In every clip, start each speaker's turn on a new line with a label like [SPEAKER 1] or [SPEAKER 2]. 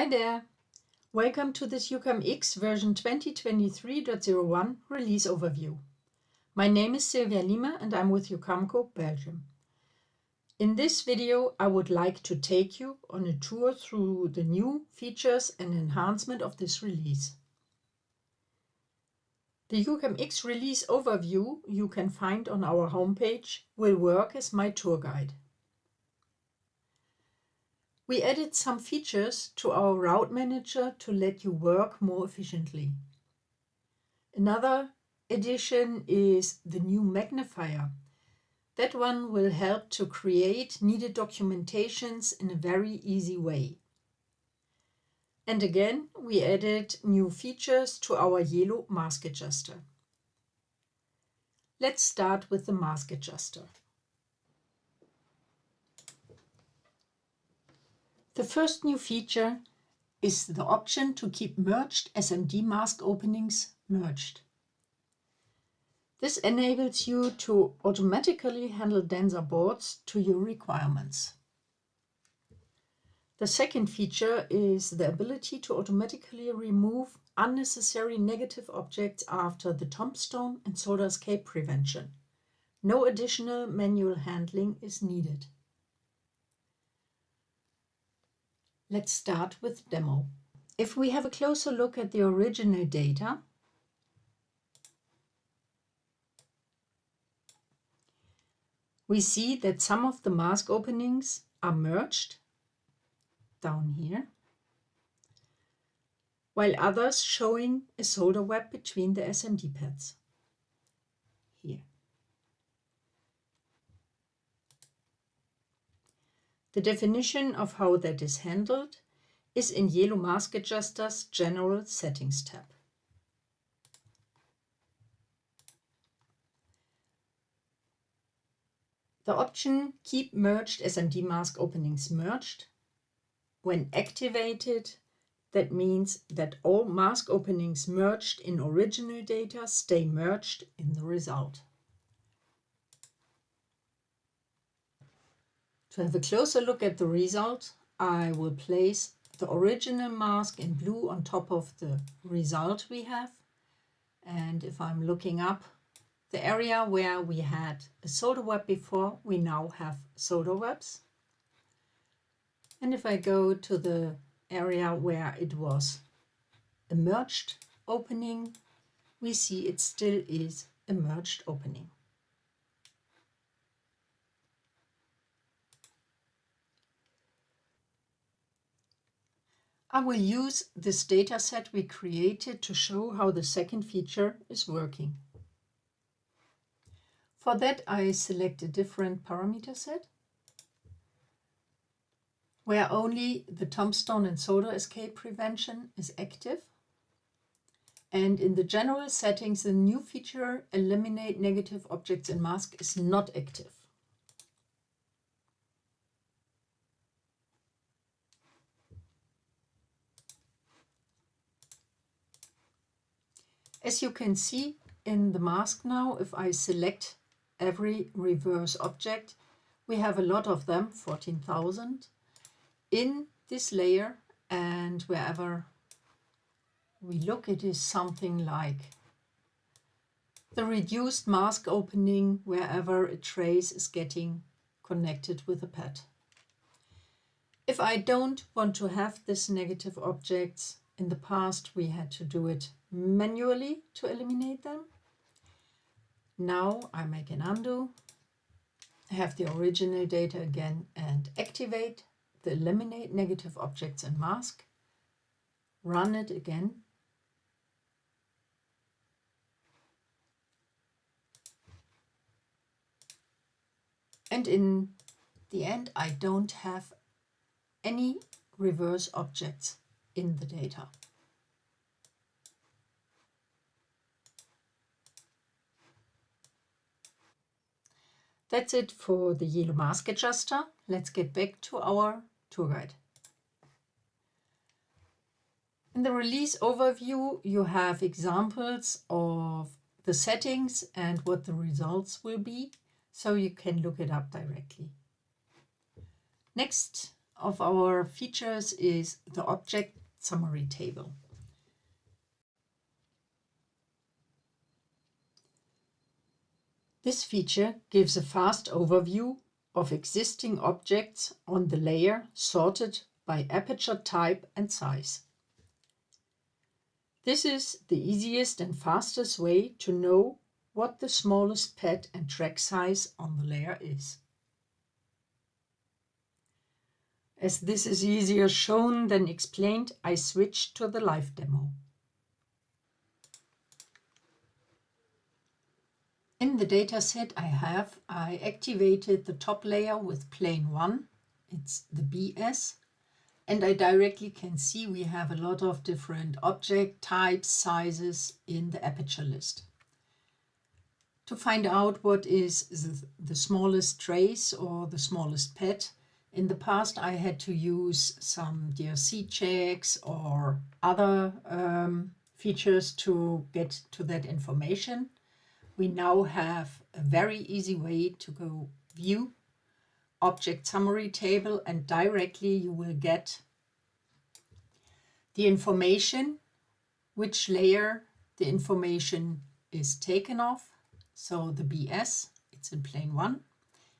[SPEAKER 1] Hi there! Welcome to this UcamX version 2023.01 release overview. My name is Sylvia Lima and I'm with UcamCo Belgium. In this video, I would like to take you on a tour through the new features and enhancement of this release. The UcamX release overview you can find on our homepage will work as my tour guide. We added some features to our Rout Manager to let you work more efficiently. Another addition is the new Magnifier. That one will help to create needed documentations in a very easy way. And again, we added new features to our YELO mask adjuster. Let's start with the mask adjuster. The first new feature is the option to keep merged SMD mask openings merged. This enables you to automatically handle denser boards to your requirements. The second feature is the ability to automatically remove unnecessary negative objects after the tombstone and solder escape prevention. No additional manual handling is needed. Let's start with demo. If we have a closer look at the original data, we see that some of the mask openings are merged down here, while others showing a solder web between the SMD pads here. The definition of how that is handled is in YELO Mask Adjuster's General Settings tab. The option Keep Merged SMD Mask Openings Merged, when activated, that means that all mask openings merged in original data stay merged in the result. To have a closer look at the result, I will place the original mask in blue on top of the result we have. And if I'm looking up the area where we had a solder web before, we now have solder webs. And if I go to the area where it was a merged opening, we see it still is a merged opening. I will use this data set we created to show how the second feature is working. For that, I select a different parameter set where only the tombstone and solder escape prevention is active. And in the general settings, the new feature Eliminate Negative Objects in Mask is not active. As you can see in the mask now, if I select every reverse object, we have a lot of them, 14,000, in this layer, and wherever we look, it is something like the reduced mask opening wherever a trace is getting connected with a pad. If I don't want to have this negative objects, in the past we had to do it manually to eliminate them. Now I make an undo, have the original data again and activate the Eliminate Negative Objects in Mask, run it again, and in the end I don't have any reverse objects in the data. That's it for the YELO Mask Adjuster. Let's get back to our tour guide. In the release overview, you have examples of the settings and what the results will be, so you can look it up directly. Next, of our features is the object summary table. This feature gives a fast overview of existing objects on the layer sorted by aperture type and size. This is the easiest and fastest way to know what the smallest pad and track size on the layer is. As this is easier shown than explained, I switch to the live demo. In the dataset I activated the top layer with plane 1, it's the BS, and I directly can see we have a lot of different object types, sizes in the aperture list. To find out what is the smallest trace or the smallest pad, in the past I had to use some DRC checks or other features to get to that information. We now have a very easy way to go view object summary table, and directly you will get the information, which layer the information is taken off. So the BS, it's in plane 1.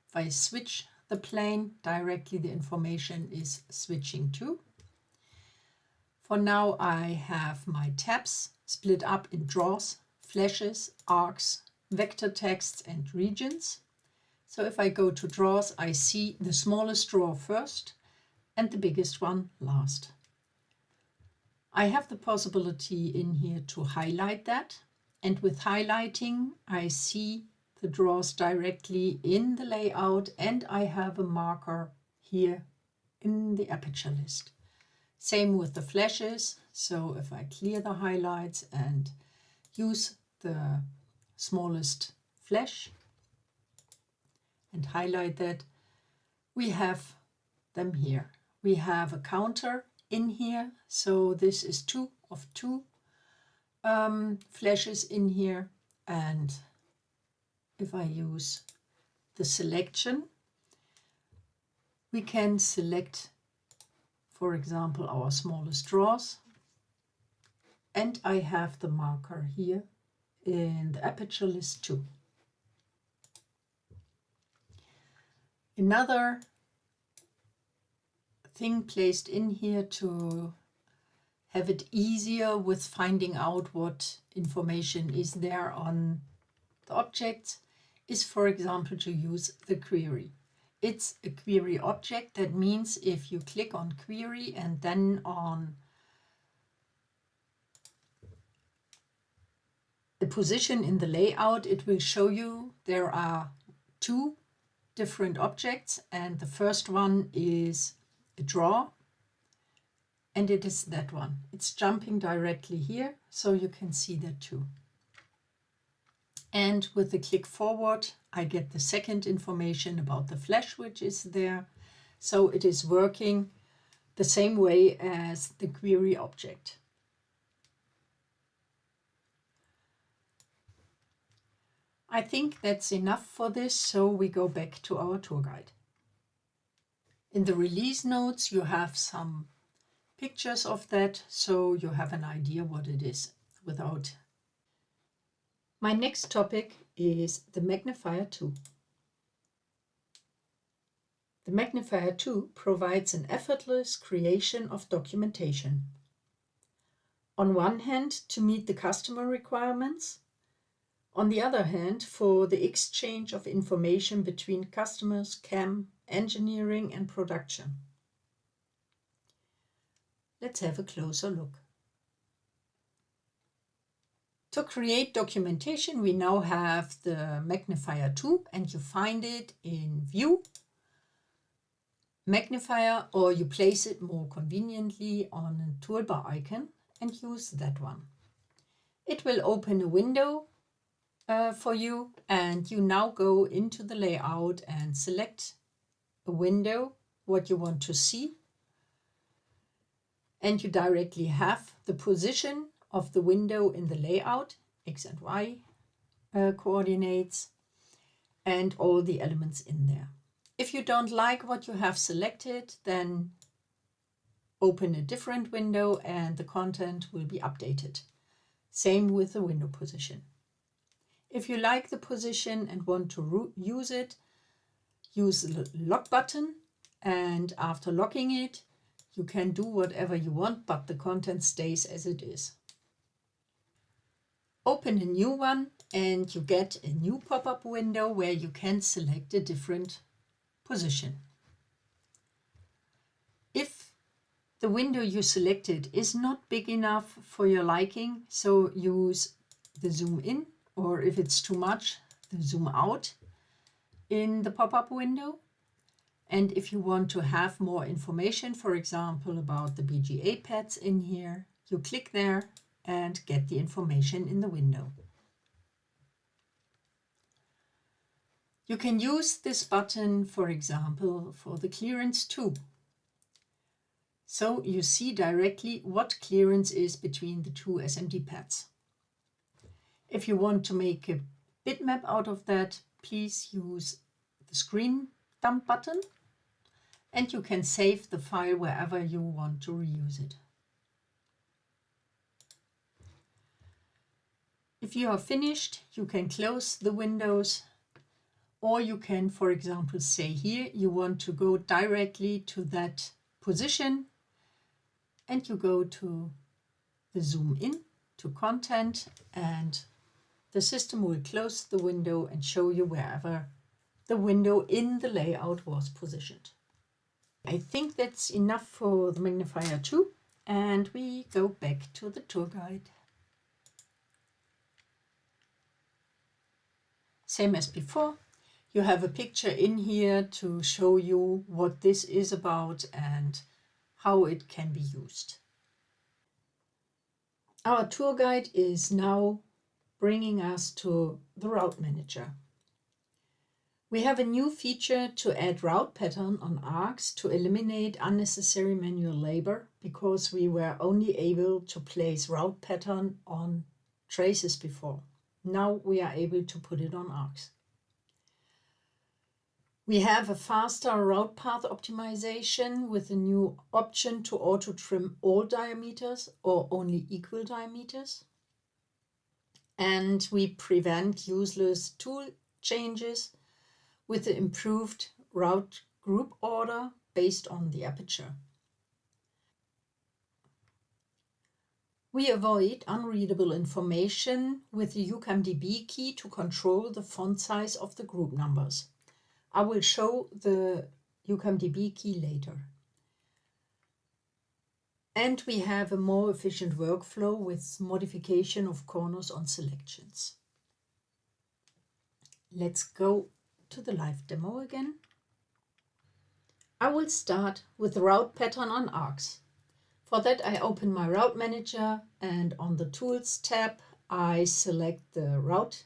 [SPEAKER 1] If I switch the plane, directly the information is switching to. For now I have my tabs split up in draws, flashes, arcs, vector texts and regions. So if I go to draws, I see the smallest draw first and the biggest one last. I have the possibility in here to highlight that, and with highlighting I see the draws directly in the layout, and I have a marker here in the aperture list. Same with the flashes, so if I clear the highlights and use the smallest flash and highlight that, we have them here. We have a counter in here, so this is 2 of 2 flashes in here, and if I use the selection, we can select, for example, our smallest draws, and I have the marker here in the aperture list too. Another thing placed in here to have it easier with finding out what information is there on the objects is, for example, to use the query. It's a query object. That means if you click on query and then on the position in the layout, it will show you there are 2 different objects, and the first one is a draw, and it is that one. It's jumping directly here, so you can see that too. And with the click forward, I get the second information about the flash which is there. So it is working the same way as the query object. I think that's enough for this, so we go back to our tour guide. In the release notes you have some pictures of that, so you have an idea what it is without. My next topic is the Magnifier II. The Magnifier II provides an effortless creation of documentation. On one hand, to meet the customer requirements. On the other hand, for the exchange of information between customers, CAM, engineering and production. Let's have a closer look. To create documentation, we now have the Magnifier II, and you find it in View, Magnifier, or you place it more conveniently on a toolbar icon and use that one. It will open a window for you, and you now go into the layout and select a window, what you want to see. And you directly have the position of the window in the layout, X and Y coordinates, and all the elements in there. If you don't like what you have selected, then open a different window and the content will be updated. Same with the window position. If you like the position and want to use it, use the lock button, and after locking it, you can do whatever you want, but the content stays as it is. Open a new one and you get a new pop-up window where you can select a different position. If the window you selected is not big enough for your liking, so use the zoom in, or if it's too much, the zoom out in the pop-up window. And if you want to have more information, for example, about the BGA pads in here, you click there and get the information in the window. You can use this button, for example, for the clearance too. So you see directly what clearance is between the two SMD pads. If you want to make a bitmap out of that, please use the screen dump button and you can save the file wherever you want to reuse it. If you are finished, you can close the windows, or you can, for example, say here you want to go directly to that position and you go to the zoom in to content and the system will close the window and show you wherever the window in the layout was positioned. I think that's enough for the Magnifier II, and we go back to the tour guide. Same as before, you have a picture in here to show you what this is about and how it can be used. Our tour guide is now bringing us to the Rout Manager. We have a new feature to add route pattern on arcs to eliminate unnecessary manual labor, because we were only able to place route pattern on traces before. Now we are able to put it on arcs. We have a faster route path optimization with a new option to auto trim all diameters or only equal diameters. And we prevent useless tool changes with the improved route group order based on the aperture. We avoid unreadable information with the UcamDB key to control the font size of the group numbers. I will show the UcamDB key later. And we have a more efficient workflow with modification of corners on selections. Let's go to the live demo again. I will start with the route pattern on arcs. For that I open my Rout Manager and on the Tools tab I select the route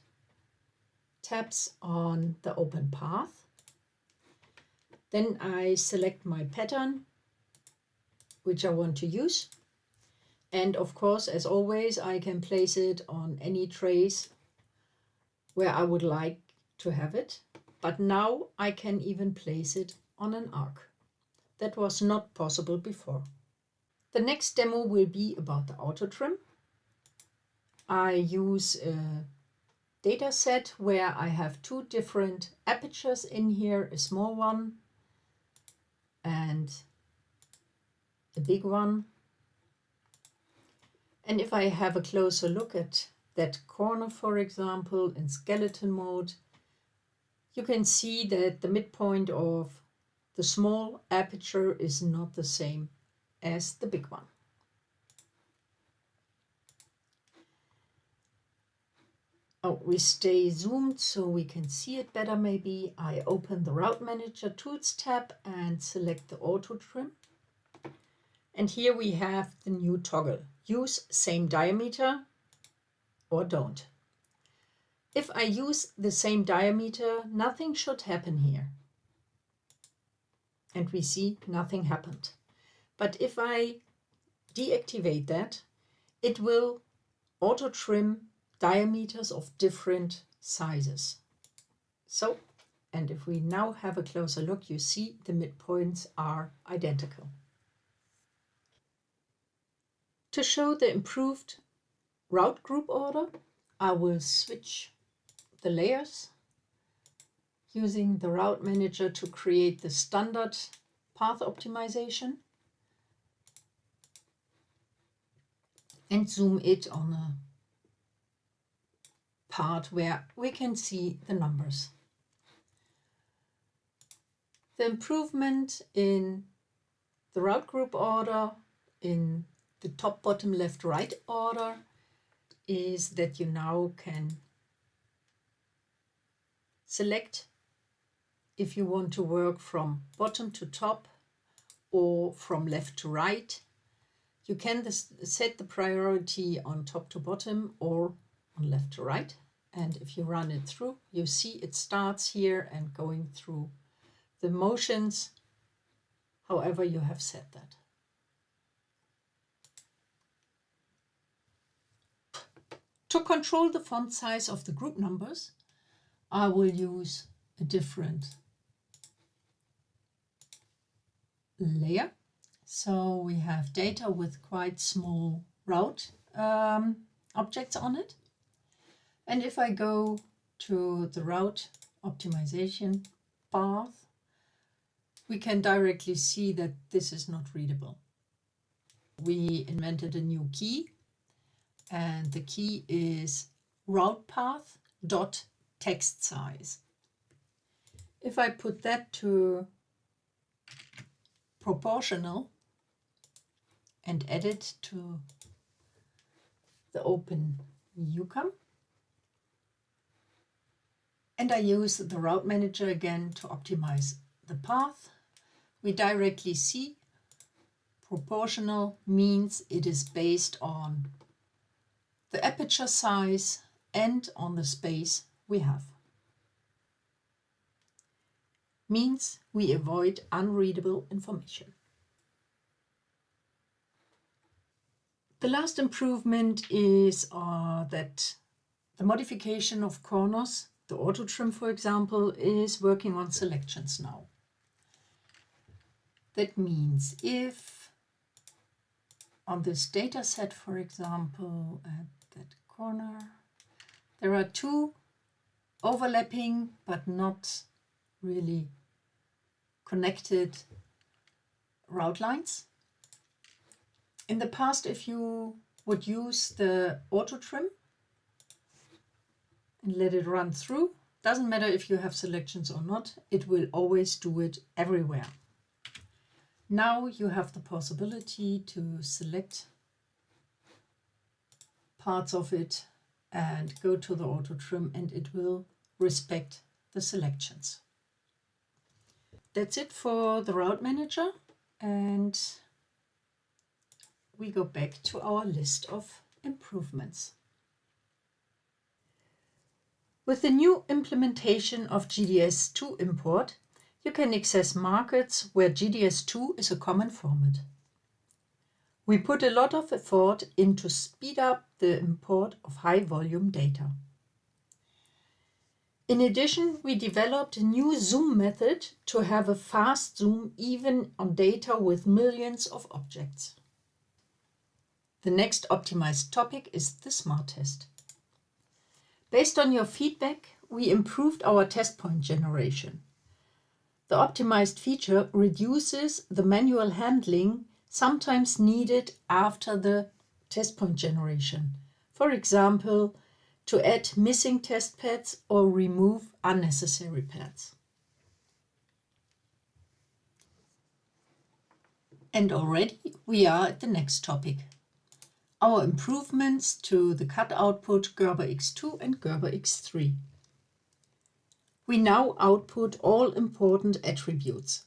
[SPEAKER 1] tabs on the open path. Then I select my pattern which I want to use, and of course, as always, I can place it on any trace where I would like to have it, but now I can even place it on an arc. That was not possible before. The next demo will be about the auto trim. I use a data set where I have two different apertures in here, a small one and a big one. And if I have a closer look at that corner, for example, in skeleton mode, you can see that the midpoint of the small aperture is not the same as the big one. Oh, we stay zoomed so we can see it better maybe. I open the Rout Manager Tools tab and select the Auto Trim. And here we have the new toggle. Use same diameter or don't. If I use the same diameter, nothing should happen here. And we see nothing happened. But if I deactivate that, it will auto trim diameters of different sizes. So And if we now have a closer look, you see the midpoints are identical. To show the improved route group order, I will switch the layers using the Rout Manager to create the standard path optimization and zoom it on a part where we can see the numbers. The improvement in the route group order in the top, bottom, left, right order is that you now can select if you want to work from bottom to top or from left to right. You can set the priority on top to bottom or on left to right. And if you run it through, you see it starts here and going through the motions, however you have set that. To control the font size of the group numbers, I will use a different layer. So we have data with quite small route objects on it. And if I go to the route optimization path, we can directly see that this is not readable. We invented a new key, and the key is route path dot text size. If I put that to proportional and add it to the open UcamX, and I use the Rout Manager again to optimize the path, we directly see proportional means it is based on the aperture size and on the space we have. Means we avoid unreadable information. The last improvement is that the modification of corners, the auto trim for example, is working on selections now. That means if on this data set, for example, at that corner, there are two overlapping but not really connected route lines. In the past, if you would use the auto trim and let it run through, doesn't matter if you have selections or not, it will always do it everywhere. Now you have the possibility to select parts of it and go to the auto trim, and it will respect the selections. That's it for the Rout Manager, and we go back to our list of improvements. With the new implementation of GDSII import, you can access markets where GDSII is a common format. We put a lot of effort into speed up the import of high volume data. In addition, we developed a new zoom method to have a fast zoom even on data with millions of objects. The next optimized topic is the SmartTest. Based on your feedback, we improved our test point generation. The optimized feature reduces the manual handling sometimes needed after the test point generation. For example, to add missing test pads or remove unnecessary pads. And already we are at the next topic. Our improvements to the CAD Output Gerber X2 and Gerber X3. We now output all important attributes.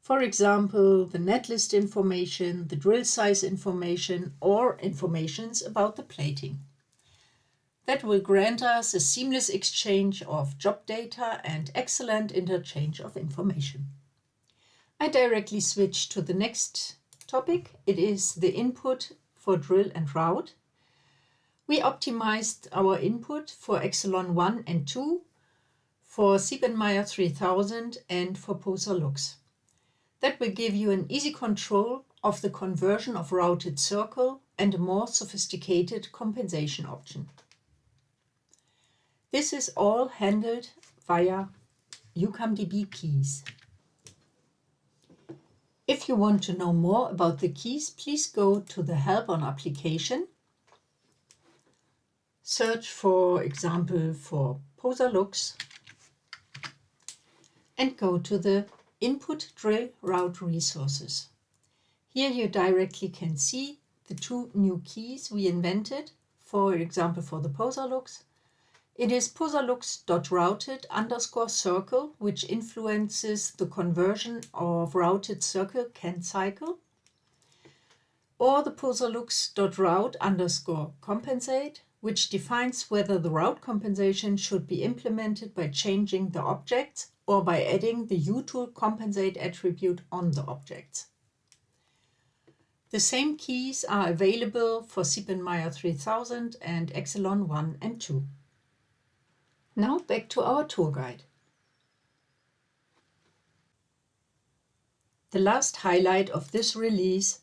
[SPEAKER 1] For example, the netlist information, the drill size information, or informations about the plating. That will grant us a seamless exchange of job data and excellent interchange of information. I directly switch to the next topic. It is the input for drill and route. We optimized our input for echelon 1 and 2 for Siebenmeyer 3000 and for PoserLux. That will give you an easy control of the conversion of routed circle and a more sophisticated compensation option. This is all handled via UcamDB keys. If you want to know more about the keys, please go to the Help on Application. Search, for example, for PoserLux and go to the Input Drill Route Resources. Here you directly can see the two new keys we invented, for example for the PoserLux. It is poserlux.routed_circle, which influences the conversion of routed circle CAN cycle, or the poserlux.route_compensate, which defines whether the route compensation should be implemented by changing the objects or by adding the utool_compensate attribute on the objects. The same keys are available for Siebenmeyer 3000 and Exelon 1 and 2. Now back to our tour guide. The last highlight of this release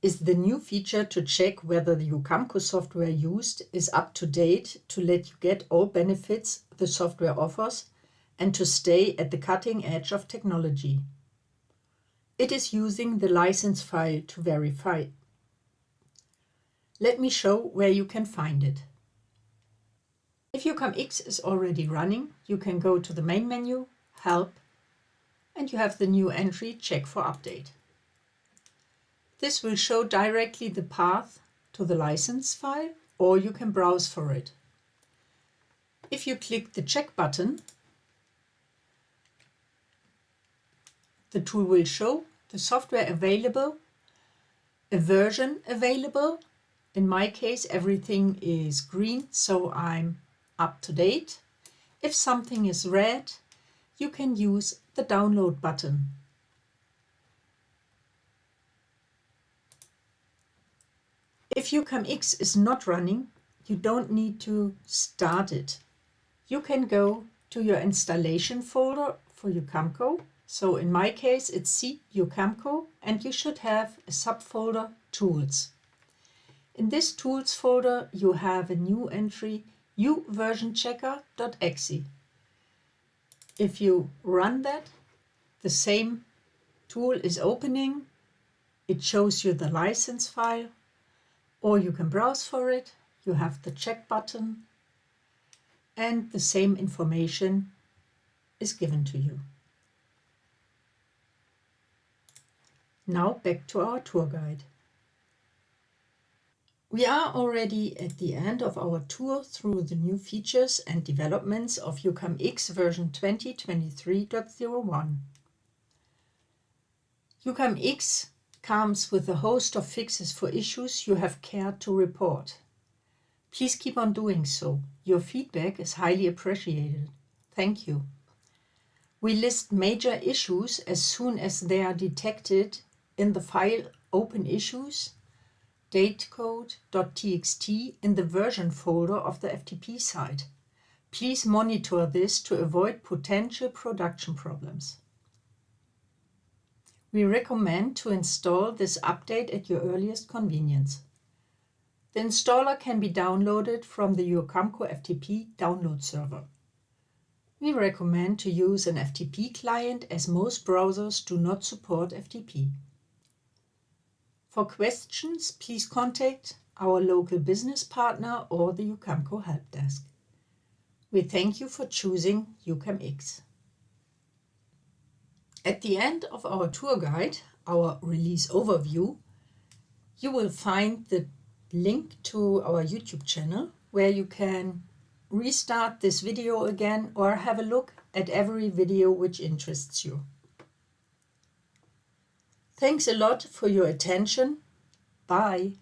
[SPEAKER 1] is the new feature to check whether the UcamX software used is up to date to let you get all benefits the software offers and to stay at the cutting edge of technology. It is using the license file to verify. Let me show where you can find it. If UcamX is already running, you can go to the main menu, Help, and you have the new entry Check for Update. This will show directly the path to the license file, or you can browse for it. If you click the Check button, the tool will show the software available, a version available. In my case, everything is green, so I'm up to date. If something is red, you can use the download button. If UcamX is not running, you don't need to start it. You can go to your installation folder for UcamX. So in my case, it's C UcamX, and you should have a subfolder Tools. In this Tools folder, you have a new entry uversionchecker.exe. If you run that, the same tool is opening. It shows you the license file, or you can browse for it. You have the check button, and the same information is given to you. Now back to our tour guide. We are already at the end of our tour through the new features and developments of UcamX version 2023.01. UcamX comes with a host of fixes for issues you have cared to report. Please keep on doing so. Your feedback is highly appreciated. Thank you. We list major issues as soon as they are detected in the file Open Issues, datecode.txt in the version folder of the FTP site. Please monitor this to avoid potential production problems. We recommend to install this update at your earliest convenience. The installer can be downloaded from the UcamX FTP download server. We recommend to use an FTP client as most browsers do not support FTP. For questions, please contact our local business partner or the UcamX help desk. We thank you for choosing UcamX. At the end of our tour guide, our release overview, you will find the link to our YouTube channel where you can restart this video again or have a look at every video which interests you. Thanks a lot for your attention. Bye.